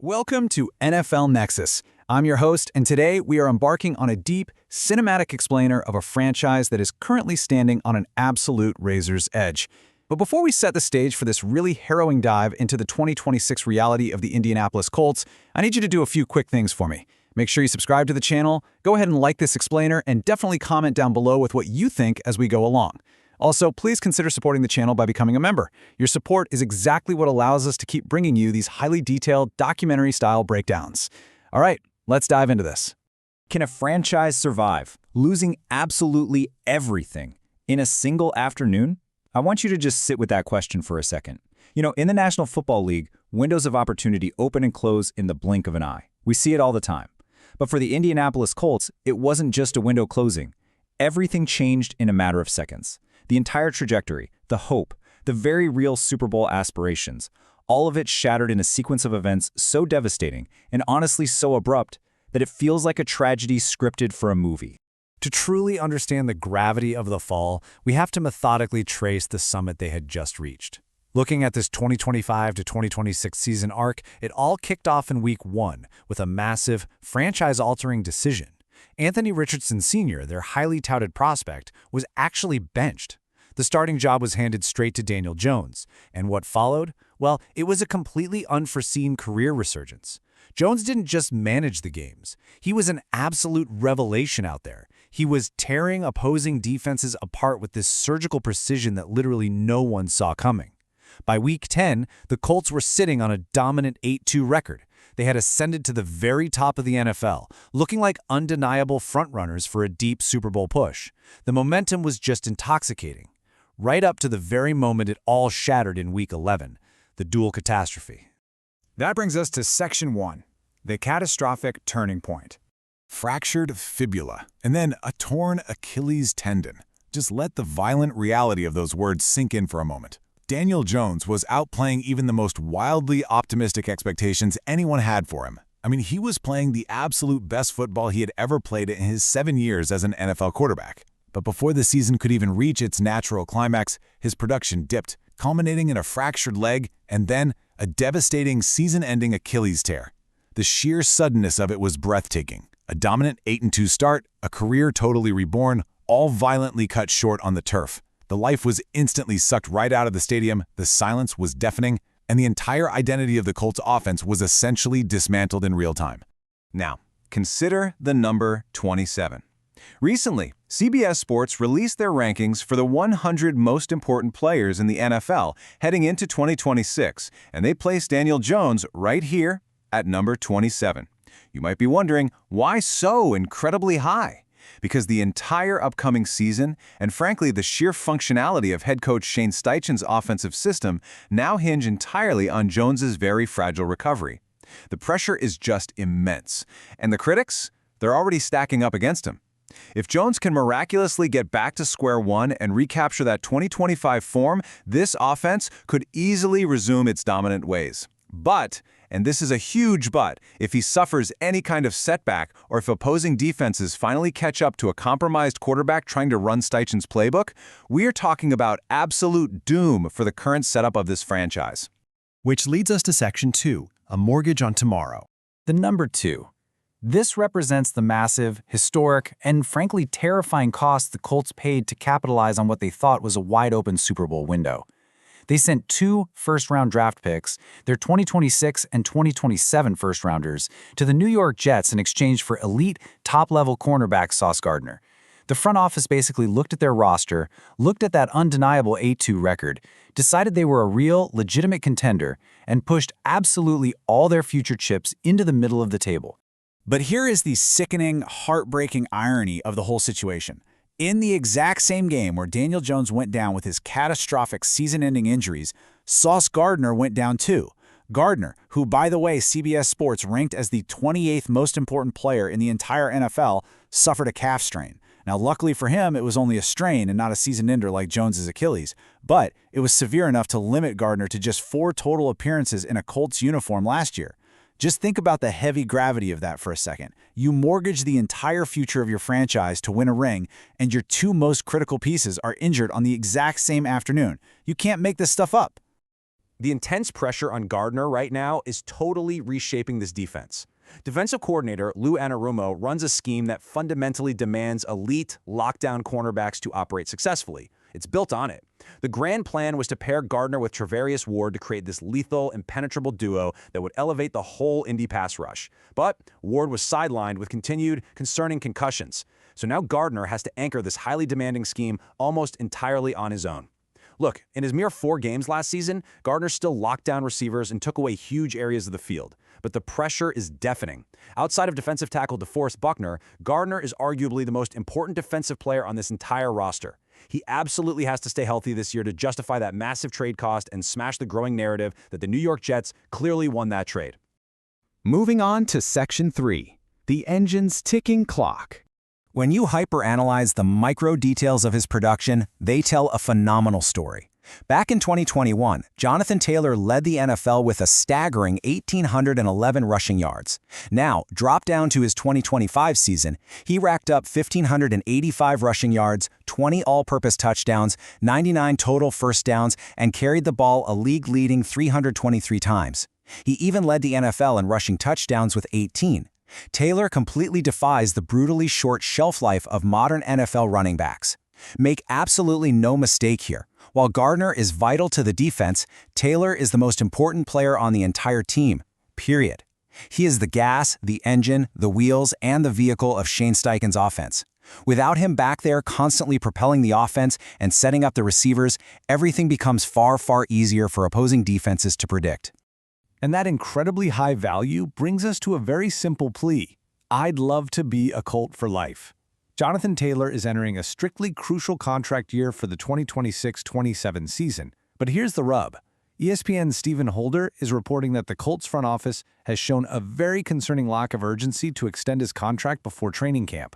Welcome to NFL Nexus. I'm your host, and today we are embarking on a deep, cinematic explainer of a franchise that is currently standing on an absolute razor's edge. But before we set the stage for this really harrowing dive into the 2026 reality of the Indianapolis Colts, I need you to do a few quick things for me. Make sure you subscribe to the channel, go ahead and like this explainer, and definitely comment down below with what you think as we go along. Also, please consider supporting the channel by becoming a member. Your support is exactly what allows us to keep bringing you these highly detailed, documentary-style breakdowns. All right, let's dive into this. Can a franchise survive, losing absolutely everything in a single afternoon? I want you to just sit with that question for a second. You know, in the National Football League, windows of opportunity open and close in the blink of an eye. We see it all the time. But for the Indianapolis Colts, it wasn't just a window closing. Everything changed in a matter of seconds. The entire trajectory, the hope, the very real Super Bowl aspirations, all of it shattered in a sequence of events so devastating and honestly so abrupt that it feels like a tragedy scripted for a movie. To truly understand the gravity of the fall, we have to methodically trace the summit they had just reached. Looking at this 2025 to 2026 season arc, it all kicked off in Week 1 with a massive, franchise-altering decision. Anthony Richardson Sr., their highly touted prospect, was actually benched. The starting job was handed straight to Daniel Jones. And what followed? Well, it was a completely unforeseen career resurgence. Jones didn't just manage the games. He was an absolute revelation out there. He was tearing opposing defenses apart with this surgical precision that literally no one saw coming. By Week 10, the Colts were sitting on a dominant 8-2 record. They had ascended to the very top of the NFL, looking like undeniable frontrunners for a deep Super Bowl push. The momentum was just intoxicating. Right up to the very moment it all shattered in Week 11, the dual catastrophe. That brings us to Section 1, the catastrophic turning point. Fractured fibula, and then a torn Achilles tendon. Just let the violent reality of those words sink in for a moment. Daniel Jones was outplaying even the most wildly optimistic expectations anyone had for him. I mean, he was playing the absolute best football he had ever played in his 7 years as an NFL quarterback. But before the season could even reach its natural climax, his production dipped, culminating in a fractured leg and then a devastating season-ending Achilles tear. The sheer suddenness of it was breathtaking. A dominant 8-2 start, a career totally reborn, all violently cut short on the turf. The life was instantly sucked right out of the stadium, the silence was deafening, and the entire identity of the Colts offense was essentially dismantled in real time. Now, consider the number 27. Recently, CBS Sports released their rankings for the 100 most important players in the NFL heading into 2026, and they placed Daniel Jones right here at number 27. You might be wondering, why so incredibly high? Because the entire upcoming season, and frankly the sheer functionality of head coach Shane Steichen's offensive system, now hinge entirely on Jones's very fragile recovery. The pressure is just immense, and the critics? They're already stacking up against him. If Jones can miraculously get back to square one and recapture that 2025 form, this offense could easily resume its dominant ways. But, and this is a huge but, if he suffers any kind of setback or if opposing defenses finally catch up to a compromised quarterback trying to run Steichen's playbook, we are talking about absolute doom for the current setup of this franchise. Which leads us to Section 2, a mortgage on tomorrow. The number 2. This represents the massive, historic, and frankly terrifying cost the Colts paid to capitalize on what they thought was a wide-open Super Bowl window. They sent 2 first-round draft picks, their 2026 and 2027 first-rounders, to the New York Jets in exchange for elite, top-level cornerback Sauce Gardner. The front office basically looked at their roster, looked at that undeniable 8-2 record, decided they were a real, legitimate contender, and pushed absolutely all their future chips into the middle of the table. But here is the sickening, heartbreaking irony of the whole situation. In the exact same game where Daniel Jones went down with his catastrophic season-ending injuries, Sauce Gardner went down too. Gardner, who, by the way, CBS Sports ranked as the 28th most important player in the entire NFL, suffered a calf strain. Now, luckily for him, it was only a strain and not a season-ender like Jones's Achilles, but it was severe enough to limit Gardner to just 4 total appearances in a Colts uniform last year. Just think about the heavy gravity of that for a second. You mortgage the entire future of your franchise to win a ring, and your 2 most critical pieces are injured on the exact same afternoon. You can't make this stuff up. The intense pressure on Gardner right now is totally reshaping this defense. Defensive coordinator Lou Anarumo runs a scheme that fundamentally demands elite, lockdown cornerbacks to operate successfully. It's built on it. The grand plan was to pair Gardner with Travarius Ward to create this lethal, impenetrable duo that would elevate the whole Indy pass rush. But Ward was sidelined with continued, concerning concussions. So now Gardner has to anchor this highly demanding scheme almost entirely on his own. Look, in his mere 4 games last season, Gardner still locked down receivers and took away huge areas of the field. But the pressure is deafening. Outside of defensive tackle DeForest Buckner, Gardner is arguably the most important defensive player on this entire roster. He absolutely has to stay healthy this year to justify that massive trade cost and smash the growing narrative that the New York Jets clearly won that trade. Moving on to Section 3, the engine's ticking clock. When you hyperanalyze the micro details of his production, they tell a phenomenal story. Back in 2021, Jonathan Taylor led the NFL with a staggering 1,811 rushing yards. Now, drop down to his 2025 season, he racked up 1,585 rushing yards, 20 all-purpose touchdowns, 99 total first downs, and carried the ball a league-leading 323 times. He even led the NFL in rushing touchdowns with 18. Taylor completely defies the brutally short shelf life of modern NFL running backs. Make absolutely no mistake here. While Gardner is vital to the defense, Taylor is the most important player on the entire team, period. He is the gas, the engine, the wheels, and the vehicle of Shane Steichen's offense. Without him back there constantly propelling the offense and setting up the receivers, everything becomes far, far easier for opposing defenses to predict. And that incredibly high value brings us to a very simple plea. I'd love to be a Colt for life. Jonathan Taylor is entering a strictly crucial contract year for the 2026-27 season. But here's the rub. ESPN's Stephen Holder is reporting that the Colts front office has shown a very concerning lack of urgency to extend his contract before training camp.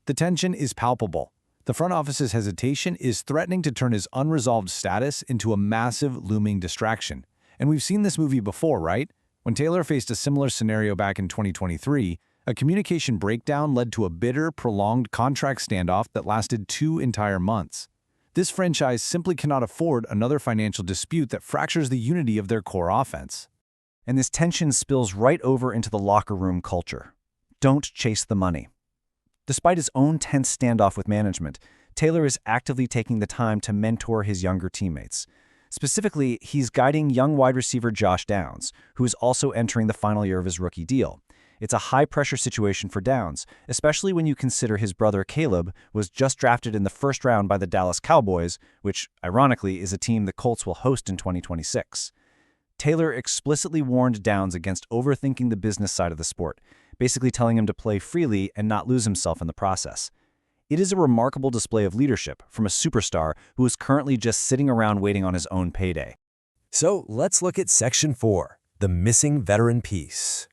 The tension is palpable. The front office's hesitation is threatening to turn his unresolved status into a massive looming distraction. And we've seen this movie before, right? When Taylor faced a similar scenario back in 2023, a communication breakdown led to a bitter, prolonged contract standoff that lasted 2 entire months. This franchise simply cannot afford another financial dispute that fractures the unity of their core offense. And this tension spills right over into the locker room culture. Don't chase the money. Despite his own tense standoff with management, Taylor is actively taking the time to mentor his younger teammates. Specifically, he's guiding young wide receiver Josh Downs, who is also entering the final year of his rookie deal. It's a high-pressure situation for Downs, especially when you consider his brother Caleb was just drafted in the first round by the Dallas Cowboys, which, ironically, is a team the Colts will host in 2026. Taylor explicitly warned Downs against overthinking the business side of the sport, basically telling him to play freely and not lose himself in the process. It is a remarkable display of leadership from a superstar who is currently just sitting around waiting on his own payday. So let's look at Section 4, the missing veteran piece.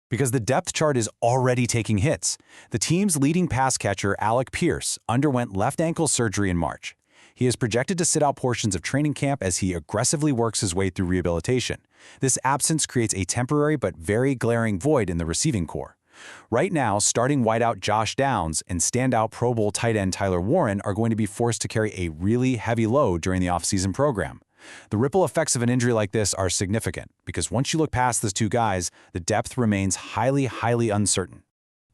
Because the depth chart is already taking hits. The team's leading pass catcher, Alec Pierce, underwent left ankle surgery in March. He is projected to sit out portions of training camp as he aggressively works his way through rehabilitation. This absence creates a temporary but very glaring void in the receiving corps. Right now, starting wideout Josh Downs and standout Pro Bowl tight end Tyler Warren are going to be forced to carry a really heavy load during the offseason program. The ripple effects of an injury like this are significant because once you look past those 2 guys, the depth remains highly, highly uncertain.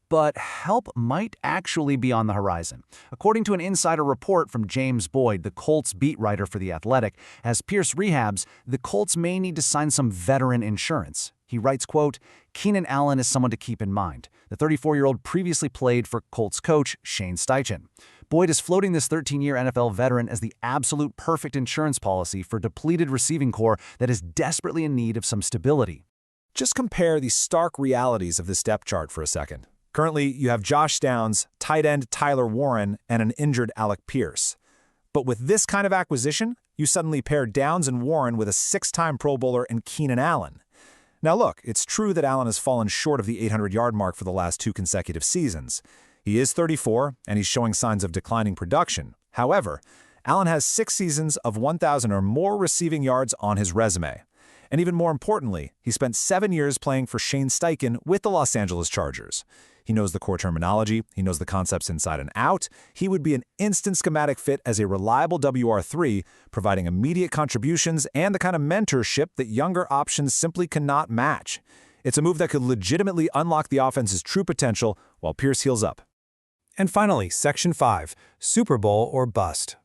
But help might actually be on the horizon. According to an insider report from James Boyd, the Colts beat writer for The Athletic, as Pierce rehabs, the Colts may need to sign some veteran insurance. He writes, quote, Keenan Allen is someone to keep in mind. The 34-year-old previously played for Colts coach Shane Steichen. Boyd is floating this 13-year NFL veteran as the absolute perfect insurance policy for depleted receiving corps that is desperately in need of some stability. Just compare the stark realities of this depth chart for a second. Currently, you have Josh Downs, tight end Tyler Warren, and an injured Alec Pierce. But with this kind of acquisition, you suddenly pair Downs and Warren with a 6-time Pro Bowler and Keenan Allen. Now look, it's true that Allen has fallen short of the 800-yard mark for the last 2 consecutive seasons. He is 34, and he's showing signs of declining production. However, Allen has 6 seasons of 1,000 or more receiving yards on his resume. And even more importantly, he spent 7 years playing for Shane Steichen with the Los Angeles Chargers. He knows the core terminology. He knows the concepts inside and out. He would be an instant schematic fit as a reliable WR3, providing immediate contributions and the kind of mentorship that younger options simply cannot match. It's a move that could legitimately unlock the offense's true potential while Pierce heals up. And finally, Section 5, Super Bowl or Bust.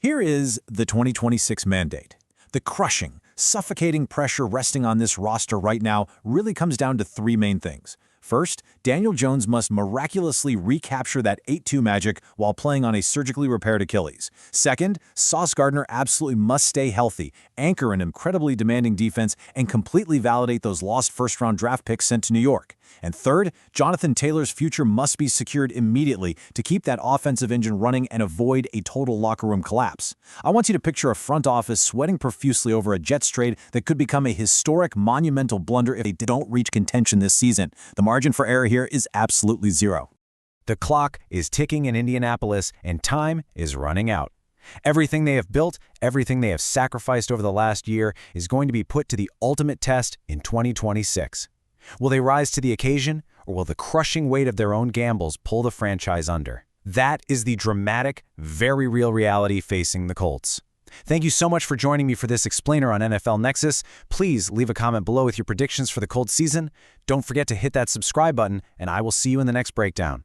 Here is the 2026 mandate. The crushing, suffocating pressure resting on this roster right now really comes down to three main things. First, Daniel Jones must miraculously recapture that 8-2 magic while playing on a surgically repaired Achilles. Second, Sauce Gardner absolutely must stay healthy, anchor an incredibly demanding defense, and completely validate those lost first-round draft picks sent to New York. And third, Jonathan Taylor's future must be secured immediately to keep that offensive engine running and avoid a total locker room collapse. I want you to picture a front office sweating profusely over a Jets trade that could become a historic, monumental blunder if they don't reach contention this season. The margin for error here is absolutely zero. The clock is ticking in Indianapolis, and time is running out. Everything they have built, everything they have sacrificed over the last year is going to be put to the ultimate test in 2026. Will they rise to the occasion, or will the crushing weight of their own gambles pull the franchise under? That is the dramatic, very real reality facing the Colts. Thank you so much for joining me for this explainer on NFL Nexus. Please leave a comment below with your predictions for the Colts season. Don't forget to hit that subscribe button, and I will see you in the next breakdown.